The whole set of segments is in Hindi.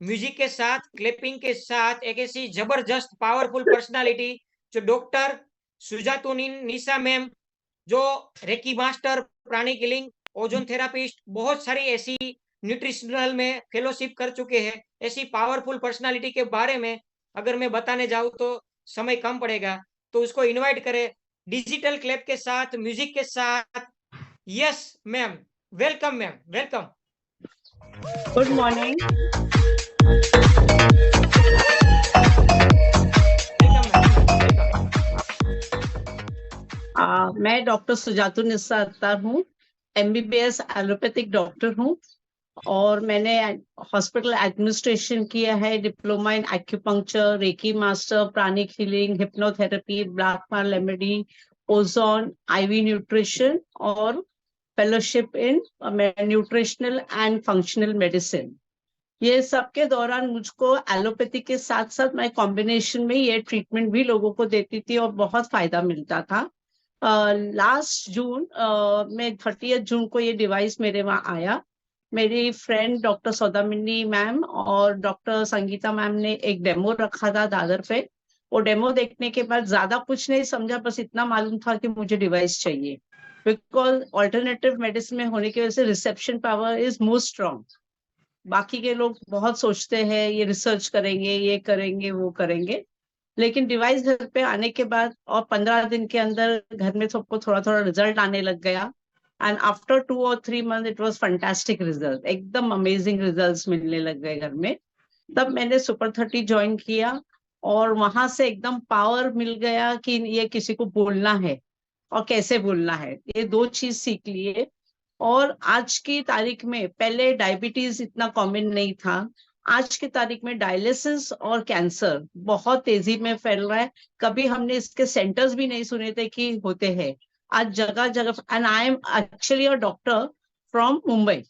म्यूजिक के साथ, क्लैपिंग के साथ एक ऐसी जबरदस्त पावरफुल पर्सनालिटी जो डॉक्टर सुजातुनिन निशा मैम, जो reiki master, pranic healing, ozone therapist, बहुत सारी ऐसी न्यूट्रिशनल में फेलोशिप कर चुके हैं। ऐसी पावरफुल पर्सनालिटी के बारे में अगर मैं बताने जाऊँ तो समय कम पड़ेगा, तो उसको इनवाइट करें डिजिटल क्लैप के साथ, म्यूजिक के साथ। Yes ma'am, welcome ma'am, welcome. Good morning. मैं डॉक्टर सुजातु निस्सा अत्तार हूँ, MBBS एलोपैथिक डॉक्टर हूँ और मैंने हॉस्पिटल एडमिनिस्ट्रेशन किया है, diploma in acupuncture, reiki master, pranic healing, hypnotherapy, black marl remedy, ozone, IV nutrition और fellowship in nutritional and functional medicine. ये सब के दौरान मुझको एलोपैथी के साथ साथ मैं कॉम्बिनेशन में ये ट्रीटमेंट भी लोगों को देती थी और बहुत फायदा मिलता था। लास्ट जून में 30 जून को ये डिवाइस मेरे वहाँ आया। मेरी फ्रेंड डॉक्टर सौदामिनी मैम और डॉक्टर संगीता मैम ने एक डेमो रखा था दादर पे। वो डेमो देखने के बाद ज्यादा कुछ नहीं समझा, बस इतना मालूम था कि मुझे डिवाइस चाहिए, बिकॉज ऑल्टरनेटिव मेडिसिन में होने की वजह से reception power is most strong. बाकी के लोग बहुत सोचते हैं ये रिसर्च करेंगे, ये करेंगे, वो करेंगे, लेकिन डिवाइस घर पे आने के बाद और 15 दिन के अंदर घर में सबको थोड़ा थोड़ा रिजल्ट आने लग गया। एंड आफ्टर 2 और 3 month it was fantastic result, एकदम अमेजिंग रिजल्ट्स मिलने लग गए घर में। तब मैंने सुपर 30 ज्वाइन किया और वहां से एकदम पावर मिल गया कि ये किसी को बोलना है और कैसे बोलना है, ये दो चीज सीख लिए। और आज की तारीख में, पहले डायबिटीज इतना कॉमन नहीं था, आज की तारीख में डायलिसिस और कैंसर बहुत तेजी में फैल रहा है। कभी हमने इसके सेंटर्स भी नहीं सुने थे कि होते हैं, आज जगह जगह। And I am actually a doctor from Mumbai.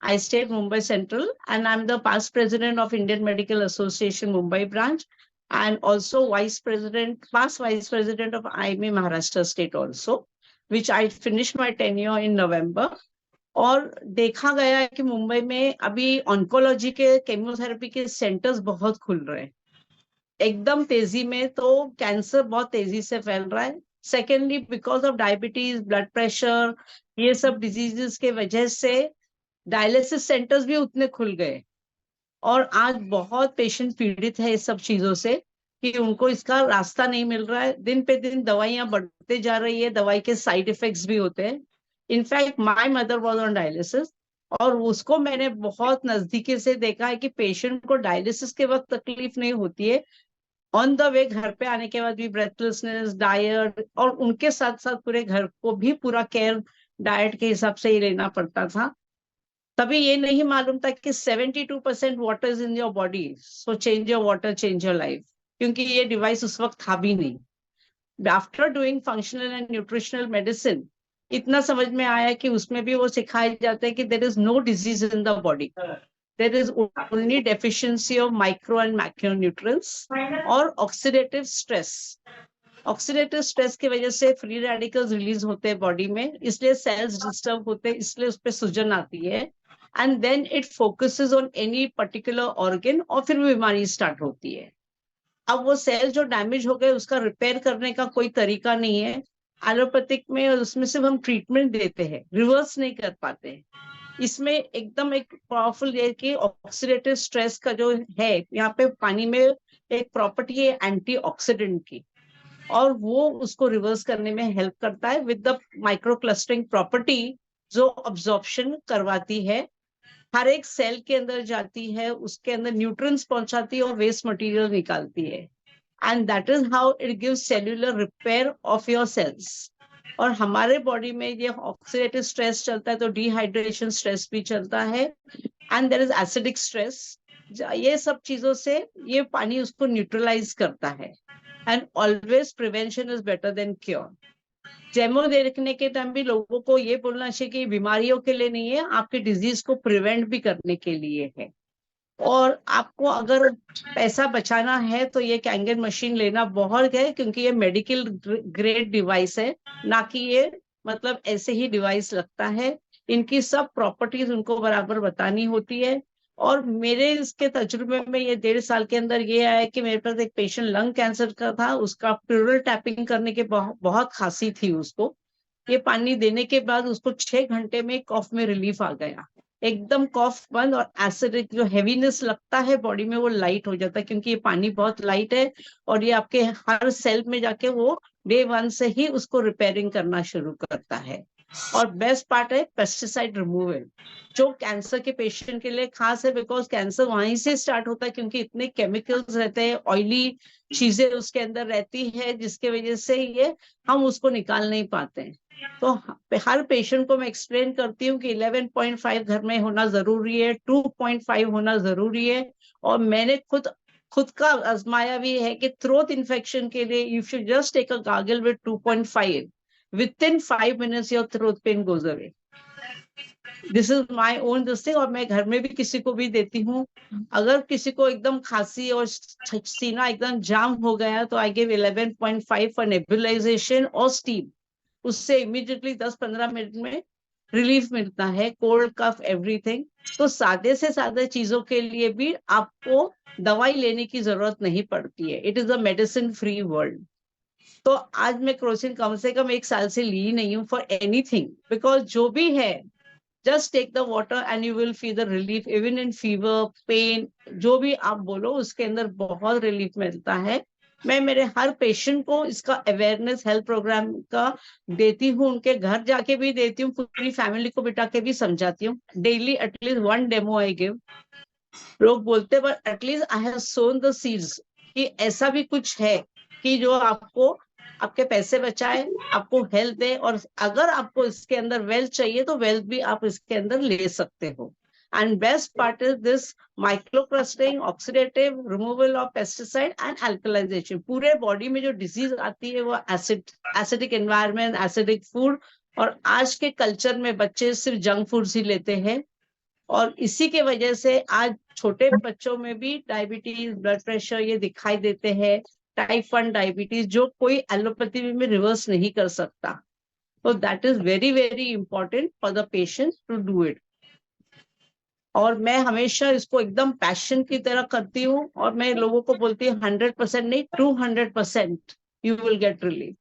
I stayed Mumbai Central and I'm the past president of Indian Medical Association Mumbai branch and also past vice president of IME Maharashtra state also, which I finished my tenure in November. और देखा गया है कि मुंबई में अभी ऑन्कोलॉजी के, केमोथेरेपी के सेंटर्स बहुत खुल रहे हैं एकदम तेजी में, तो कैंसर बहुत तेजी से फैल रहा है। Secondly, because of diabetes, blood pressure, ये सब डिजीजेस के वजह से डायलिसिस सेंटर्स भी उतने खुल गए और आज बहुत पेशेंट पीड़ित है इस सब चीजों से कि उनको इसका रास्ता नहीं मिल रहा है। दिन पे दिन दवाइयां बढ़ते जा रही है, दवाई के साइड इफेक्ट्स भी होते हैं। In fact my mother was on dialysis और उसको मैंने बहुत नजदीकी से देखा है कि पेशेंट को डायलिसिस के वक्त तकलीफ नहीं होती है, ऑन द वे घर पे आने के बाद भी ब्रेथलेसनेस, डायट, और उनके साथ साथ पूरे घर को भी पूरा केयर डाइट के हिसाब से ही लेना पड़ता था। तभी ये नहीं मालूम था कि 72% water is in your body, so change your water, change your life, क्योंकि ये डिवाइस उस वक्त था भी नहीं। After doing functional and nutritional medicine, इतना समझ में आया कि उसमें भी वो सिखाया जाता है कि there is no disease in the body, there is only deficiency of micro and macro nutrients और ऑक्सीडेटिव स्ट्रेस। ऑक्सीडेटिव स्ट्रेस की वजह से फ्री रेडिकल्स रिलीज होते हैं बॉडी में, इसलिए सेल्स डिस्टर्ब होते हैं, इसलिए उस पर सूजन आती है and then it focuses on any particular organ और फिर बीमारी स्टार्ट होती है। अब वो सेल जो डैमेज हो गए उसका रिपेयर करने का कोई तरीका नहीं है एलोपैथिक में, और उसमें सिर्फ हम ट्रीटमेंट देते हैं, रिवर्स नहीं कर पाते। इसमें एकदम एक पावरफुल है कि ऑक्सीडेटिव स्ट्रेस का जो है, यहाँ पे पानी में एक प्रॉपर्टी है एंटीऑक्सीडेंट की, और वो उसको रिवर्स करने में हेल्प करता है with the micro clustering property, जो अब्जॉर्प्शन करवाती है, हर एक सेल के अंदर जाती है, उसके अंदर न्यूट्रिएंट्स पहुंचाती है और वेस्ट मटेरियल निकालती है, and that is how it gives cellular repair of your cells. और हमारे बॉडी में ये ऑक्सीडेटिव स्ट्रेस चलता है तो डिहाइड्रेशन स्ट्रेस भी चलता है, and there is acidic stress. ये सब चीजों से ये पानी उसको न्यूट्रलाइज करता है, and always prevention is better than cure. Demo देखने के टाइम भी लोगों को ये बोलना चाहिए कि बीमारियों के लिए नहीं है, आपके डिजीज को प्रिवेंट भी करने के लिए है। और आपको अगर पैसा बचाना है तो ये कैंगन मशीन लेना बहुत है, क्योंकि ये मेडिकल ग्रेड डिवाइस है, ना कि ये मतलब ऐसे ही डिवाइस लगता है। इनकी सब प्रॉपर्टीज उनको बराबर बतानी होती है और मेरे इसके तजुर्बे में ये 1.5 साल के अंदर ये आया कि मेरे पास एक पेशेंट लंग कैंसर का था, उसका प्लूरल टैपिंग करने के बहुत खांसी थी उसको। ये पानी देने के बाद उसको 6 घंटे में कॉफ में रिलीफ आ गया, एकदम कॉफ बंद, और एसिडिक जो हेवीनेस लगता है बॉडी में वो लाइट हो जाता है, क्योंकि ये पानी बहुत लाइट है और ये आपके हर सेल में जाके वो डे 1 से ही उसको रिपेयरिंग करना शुरू करता है। और बेस्ट पार्ट है पेस्टिसाइड रिमूवल, जो कैंसर के पेशेंट के लिए खास है, बिकॉज कैंसर वहीं से स्टार्ट होता है, क्योंकि इतने केमिकल्स रहते हैं, ऑयली चीजें उसके अंदर रहती है, जिसके वजह से ये हम उसको निकाल नहीं पाते हैं। तो हर पेशेंट को मैं एक्सप्लेन करती हूँ कि 11.5 घर में होना जरूरी है, 2.5 होना जरूरी है। और मैंने खुद का आजमाया भी है कि थ्रोट इन्फेक्शन के लिए you should just take a gargle with 2.5, within 5 minutes your throat pain goes away. This is my own this thing, और मैं घर में भी किसी को भी देती हूँ। अगर किसी को एकदम खांसी और सीना एकदम जाम हो गया तो आई गिव 11.5 फॉर नेबुलाइजेशन और स्टीम, उससे इमीडिएटली 10-15 मिनट में रिलीफ मिलता है, कोल्ड कफ एवरीथिंग। तो सादे से सादे चीजों के लिए भी आपको दवाई लेने की जरूरत नहीं पड़ती है। It is a medicine free world. तो आज मैं क्रोसिन कम से कम 1 साल से ली नहीं हूँ फॉर एनीथिंग, बिकॉज जो भी है just take the water and you will feel the relief, even in fever pain, जो भी आप बोलो उसके अंदर बहुत रिलीफ मिलता है। मैं मेरे हर पेशेंट को इसका अवेयरनेस हेल्थ प्रोग्राम का देती हूँ, उनके घर जाके भी देती हूँ, पूरी फैमिली को बिठा के भी समझाती हूँ। Daily at least 1 demo I give. लोग बोलते but at least I have sown the seeds कि ऐसा भी कुछ है कि जो आपको आपके पैसे बचाए, आपको हेल्थ दे, और अगर आपको इसके अंदर वेल्थ चाहिए तो वेल्थ भी आप इसके अंदर ले सकते हो। And best part is this microcrusting, oxidative removal of pesticide and alkalization. पूरे बॉडी में जो डिजीज आती है वो एसिडिक एनवायरनमेंट, एसिडिक फूड, और आज के कल्चर में बच्चे सिर्फ जंक फूड ही लेते हैं, और इसी के वजह से आज छोटे बच्चों में भी डायबिटीज, ब्लड प्रेशर ये दिखाई देते हैं, टाइप 1 डायबिटीज, जो कोई एलोपैथी में रिवर्स नहीं कर सकता। तो that is very very important for the patient to do it. और मैं हमेशा इसको एकदम पैशन की तरह करती हूँ, और मैं लोगों को बोलती हूँ 100% नहीं, 200% you will get relief.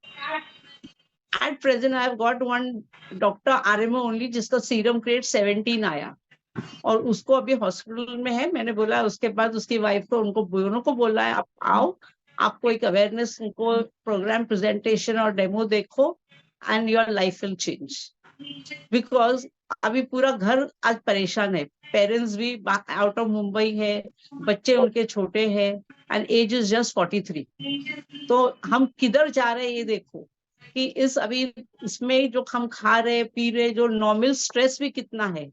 At present I have got one doctor RMO only जिसका सीरम क्रिएट 17 आया, और उसको अभी हॉस्पिटल में है। मैंने बोला, उसके बाद उसकी वाइफ को, उनको दोनों को बोला है आप आओ, आपको एक अवेयरनेस को प्रोग्राम प्रेजेंटेशन और डेमो देखो, and your life will change. Because अभी पूरा घर आज परेशान है, पेरेंट्स भी आउट ऑफ मुंबई है, बच्चे उनके छोटे हैं, एंड एज इज जस्ट 43। तो हम किधर जा रहे हैं ये देखो, कि इस अभी इसमें जो हम खा रहे पी रहे, जो नॉर्मल स्ट्रेस भी कितना है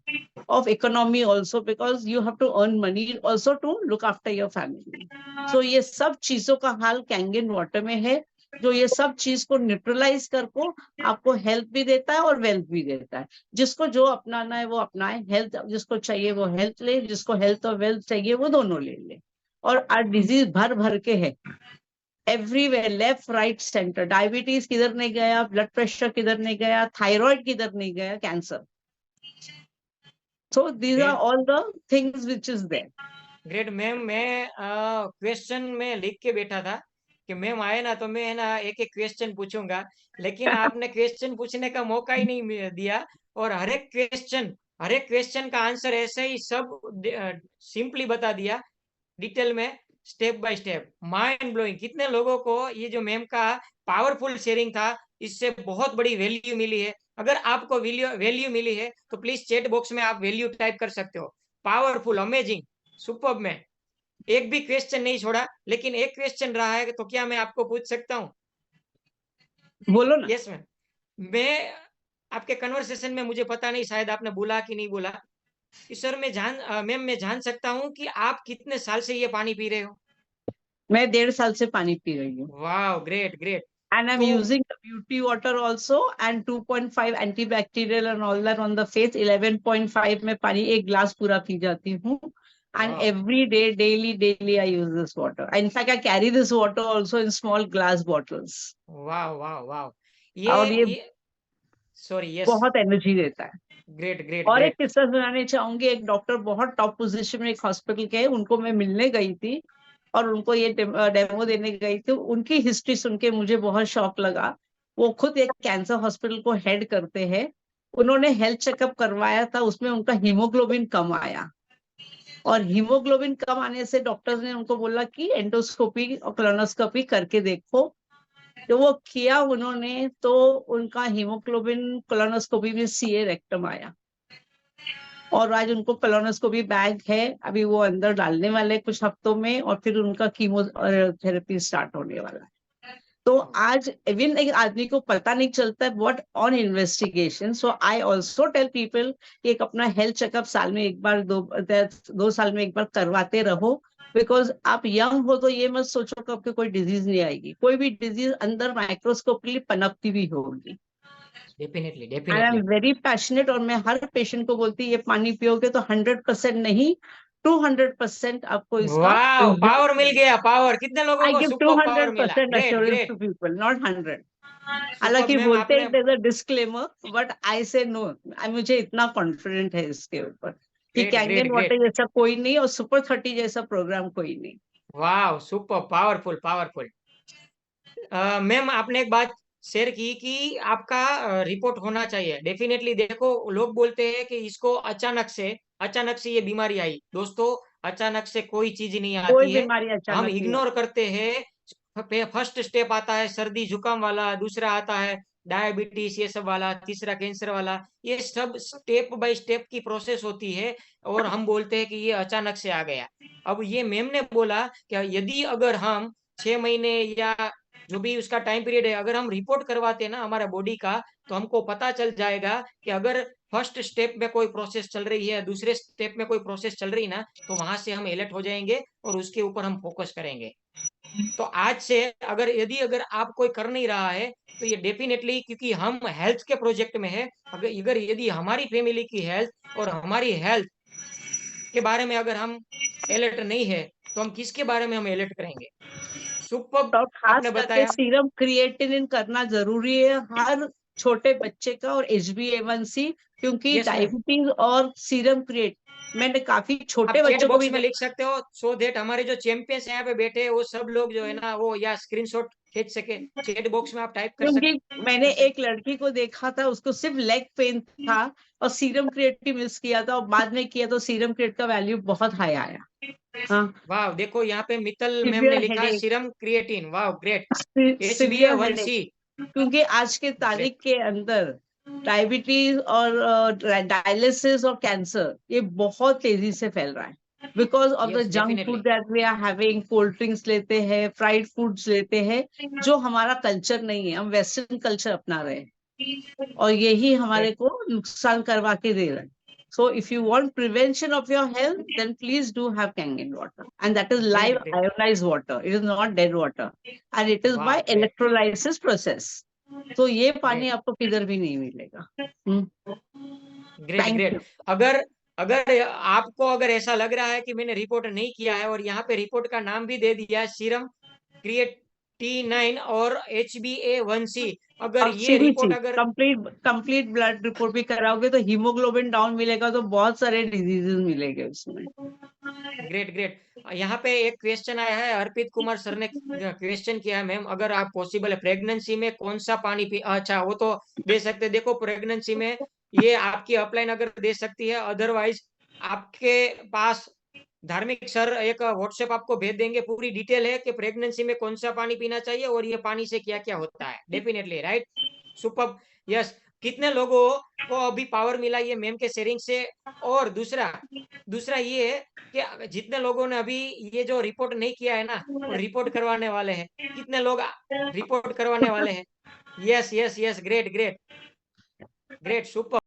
of economy also, because you have to earn money also to look after your family. So ये सब चीजों का हाल कैंगन वाटर में है, जो ये सब चीज को न्यूट्रलाइज करको आपको हेल्थ भी देता है और वेल्थ भी देता है। जिसको जो अपनाना है वो अपनाए, हेल्थ जिसको चाहिए वो हेल्थ ले, जिसको हेल्थ और वेल्थ चाहिए वो दोनों ले ले। और आज डिजीज भर भर के है everywhere, left right centre. Diabetes किधर नहीं गया, ब्लड प्रेशर किधर नहीं गया, थायराइड किधर नहीं गया, cancer. So these are all the things which is there. Great ma'am, मैं क्वेश्चन में लिख के बैठा था कि मैम आए ना तो मैं है ना एक एक क्वेश्चन पूछूंगा, लेकिन आपने क्वेश्चन पूछने का मौका ही नहीं दिया, और हर एक क्वेश्चन का आंसर ऐसे ही सब सिंपली बता दिया, डिटेल में, step by step. Mind blowing. कितने लोगों को ये जो मैम का पावरफुल शेयरिंग था, इससे बहुत बड़ी वैल्यू मिली है। अगर आपको वैल्यू मिली है तो प्लीज चैट बॉक्स में आप वैल्यू टाइप कर सकते हो। Powerful, amazing, superb. में एक भी क्वेश्चन नहीं छोड़ा, लेकिन एक क्वेश्चन रहा है तो क्या मैं आपको पूछ सकता हूँ? बोलो ना। Yes ma'am. मैं आपके कन्वर्सेशन में, मुझे पता नहीं शायद आपने बोला कि नहीं बोला, कि सर मैम मैं जान सकता हूँ कि आप कितने साल से ये पानी पी रहे हो? मैं 1.5 साल से पानी पी रही हूँ। वाह, great great. And I'm using the beauty water also, and 2.5 antibacterial and all that on the face. 11.5 में पानी 1 ग्लास पूरा पी जाती हूँ, and every day, daily I use this water. In fact, I carry this water also in small glass bottles. वाह वाह वाह। और ये सॉरी, यस, बहुत एनर्जी देता है। ग्रेट ग्रेट और एक ग्रेट। किस्सा सुनाने चाहूंगी, एक डॉक्टर बहुत टॉप पोजीशन में एक हॉस्पिटल के हैं, उनको मैं मिलने गई थी और उनको ये डेमो देने गई थी। उनकी हिस्ट्री सुन के मुझे बहुत शौक लगा। वो खुद एक कैंसर हॉस्पिटल को हेड करते हैं। उन्होंने हेल्थ चेकअप करवाया था, उसमें उनका हीमोग्लोबिन कम आया, और हीमोग्लोबिन कम आने से डॉक्टर्स ने उनको बोला कि एंडोस्कोपी और कोलोनोस्कोपी करके देखो। जो वो किया उन्होंने, तो उनका हीमोग्लोबिन कोलोनोस्कोपी में सीए रेक्टम आया, और आज उनको कोलोनोस्कोपी बैग है, अभी वो अंदर डालने वाले हैं कुछ हफ्तों में, और फिर उनका कीमोथेरेपी स्टार्ट होने वाला है। तो आज इवन एक आदमी को पता नहीं चलता है what on investigation. So I also tell people कि एक अपना हेल्थ चेकअप साल में एक बार, 2 साल में एक बार करवाते रहो। बिकॉज आप यंग हो तो ये मत सोचो कि आपको कोई डिजीज नहीं आएगी, कोई भी डिजीज अंदर माइक्रोस्कोपली पनपती भी होगी। Definitely I am definitely. Very passionate, और मैं हर पेशेंट को बोलती ये पानी पियोगे तो 100% नहीं, 200% आपको इसका वाह, रिजल्ट पावर मिल मिलेगा। गया, पावर, कितने लोगों आई को गिव सुपर पावर मिला, 200% great assurance great. to people, not 100। Super हालांकि मैम, बोलते आपने हैं there's a disclaimer, but I say no। मुझे इतना कॉन्फिडेंट है इसके ऊपर कि great great Kangen great. Water जैसा कोई नहीं, और सुपर 30 जैसा प्रोग्राम कोई नहीं। वाह, सुपर पावरफुल पावरफुल। मैम, आपने एक बात शेयर की कि आपका रिपोर्ट होना चाहिए। डेफिनेटली देखो, लोग बोलते हैं कि इसको अचानक से ये बीमारी आई। दोस्तों, अचानक से कोई चीज नहीं कोई आती है, बीमारी हम अचानक नहीं इग्नोर आती। करते हैं। फर्स्ट स्टेप आता है सर्दी जुकाम वाला, दूसरा आता है डायबिटीज ये सब वाला, तीसरा कैंसर वाला। ये सब स्टेप बाय स्टेप की प्रोसेस होती है, और हम बोलते हैं कि ये अचानक से आ गया। अब ये मैम ने बोला कि यदि अगर हम 6 महीने या जो भी उसका टाइम पीरियड है, अगर हम रिपोर्ट करवाते हैं ना हमारा बॉडी का, तो हमको पता चल जाएगा कि अगर फर्स्ट स्टेप में कोई प्रोसेस चल रही है, दूसरे स्टेप में कोई प्रोसेस चल रही ना, तो वहां से हम अलर्ट हो जाएंगे और उसके ऊपर हम फोकस करेंगे। तो आज से अगर आप कोई कर नहीं रहा है, तो ये डेफिनेटली, क्योंकि हम हेल्थ के प्रोजेक्ट में है, अगर यदि हमारी फैमिली की हेल्थ और हमारी हेल्थ के बारे में अगर हम अलर्ट नहीं है, तो हम किसके बारे में हम अलर्ट करेंगे। सुपर, और खास आपने करके बताया। सीरम क्रिएटिनिन करना जरूरी है हर छोटे बच्चे का, और HbA1c, क्योंकि यस मैम, डायबिटीज और सीरम क्रिएट, मैंने काफी आप छोटे चैट बच्चों को बॉक्स भी में लिख देखा। सकते हो, सो देट हमारे जो चैंपियंस यहाँ पे बैठे हैं वो सब लोग जो है ना, वो या स्क्रीनशॉट खींच सके। चैट बॉक्स में आप टाइप क्योंकि मैंने कर सकते। एक लड़की को देखा था, उसको सिर्फ लेग पेन था और सीरम क्रिएटिन मिस किया था, और बाद में किया तो सीरम क्रिएट का वैल्यू बहुत हाई आया। हाँ, वाह, देखो यहाँ पे मित्तल मैम ने सिवियर लिखा हेडेक, सीरम क्रिएटिन, वाह ग्रेट। एच बी ए सिवियर वन हेडेक, सी क्योंकि आज के ग्रेट। तारीख के अंदर डायबिटीज और डायलिसिस और कैंसर ये बहुत तेजी से फैल रहा है, because of the yes junk food definitely. That we are having. Cold drinks लेते हैं, फ्राइड फूड्स लेते हैं, जो हमारा कल्चर नहीं है, हम वेस्टर्न कल्चर अपना रहे हैं, और यही हमारे ग्रेट, को नुकसान करवा के दे रहा है। So if you want prevention of your health, then please do have Kangen water. And that is live great great. ionized water. It is not dead water. And it is by वाह ग्रेट electrolysis process. तो ये पानी ग्रेट आपको किधर भी नहीं मिलेगा। Great thank great. यू। अगर अगर आपको अगर ऐसा लग रहा है कि मैंने रिपोर्ट नहीं किया है, और यहाँ पे रिपोर्ट का नाम भी दे दिया है, सीरम क्रिएटिनाइन और HbA1c, अगर और ये CBC रिपोर्ट अगर कंप्लीट ब्लड रिपोर्ट भी कराओगे तो हीमोग्लोबिन डाउन मिलेगा, तो बहुत सारे डिजीजेस मिलेंगे उसमें। Great great. यहाँ पे एक क्वेश्चन आया है, अर्पित कुमार सर ने क्वेश्चन किया है, मैम अगर आप पॉसिबल है प्रेगनेंसी में कौन सा पानी पी, अच्छा वो तो दे सकते हैं। देखो प्रेगनेंसी में ये आपकी अपलाइन अगर दे सकती है, अदरवाइज आपके पास धार्मिक सर एक व्हाट्सएप आपको भेज देंगे, पूरी डिटेल है कि प्रेगनेंसी में कौन सा पानी पीना चाहिए और ये पानी से क्या क्या होता है। Definitely right, super, yes. कितने लोगों को अभी पावर मिला ये मैम के शेयरिंग से। और दूसरा दूसरा ये है कि जितने लोगों ने अभी ये जो रिपोर्ट नहीं किया है ना, और रिपोर्ट करवाने वाले हैं, कितने लोग रिपोर्ट करवाने वाले हैं। Yes yes yes, great great great, super.